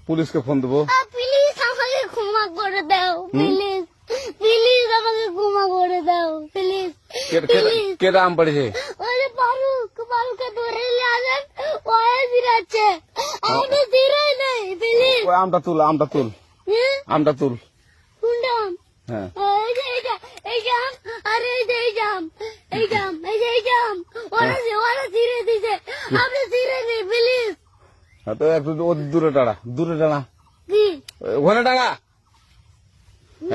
পুলিশকে ফোন দেবো। প্লিজ আমাকে ক্ষমা করে দাও, প্লিজ প্লিজ আমাকে ক্ষমা করে দাও, প্লিজ প্লিজ। কেটা আম পড়েছে? ওই ফারুককে ধরে নিয়ে আসেন, ওই দিরাচ্ছে, আমি দিরাই নেই, প্লিজ। ওই আমটা তুল, আমটা তুল, আমটা তুল। কোনটা আম? হ্যাঁ এই যে এই জাম, আরে এই জাম, এই জাম, এই জাম, ওরা ছিঁড়ে দিছে, আপনি ছিঁড়ে নেই, প্লিজ। তো একটু দূরে টাড়া, দূরে টানা, কি ওখানে টাঙা।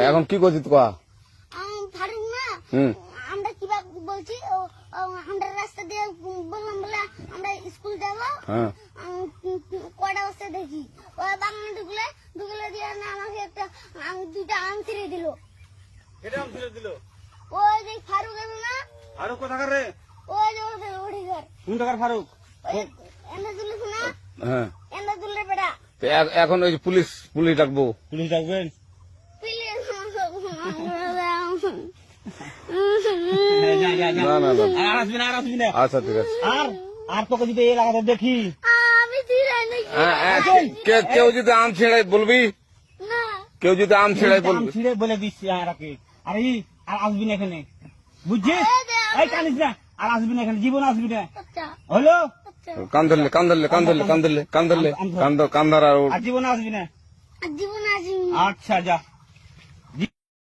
এখন কি করছিস কয়া? ফারুক না, হুম আমরা কিভাবে বলছি, আমরা রাস্তা দিয়ে বললাম বলে আমরা স্কুল যাবো, হ্যাঁ কয়টা বস্তা দেখি ওই বাগানে ঢুকলে দিয়ে না আমাকে একটা দুইটা আম ছিঁড়ে দিল। কেটে আম ছিঁড়ে দিল? ওই যে ফারুক এলো না, ফারুক কোথাকার রে? ওই যে ওদের ওড়িঘর, কোন টাকার ফারুক? এনে তুলিস না, হ্যাঁ এনে তুললে বেড়া। তো এখন ওই যে পুলিশ ডাকবো। পুলিশ ডাকবেন? প্লিজ না না না, আর আসবি না, আর আসবি না। আচ্ছা ঠিক আছে। আর তোকে যদি এই লাগাতে দেখি, আমি ছিঁড়াই নাকি কেউ যদি আম ছেড়াই বলবি, না, কেউ যদি আম ছেড়াই আম বলবি। ছিঁড়ে বলে দিচ্ছি আর আর আসবি না এখানে, বুঝছিস? এই কানিস না, আর আসবি না এখানে, জীবন আসবি না, আচ্ছা হলো? আচ্ছা, কান ধরলে কান ধরলে কান ধরলে কান ধরলে কান ধরলে কান ধর আর আর জীবন আসবি না। জীবন আসিনি। আচ্ছা যা।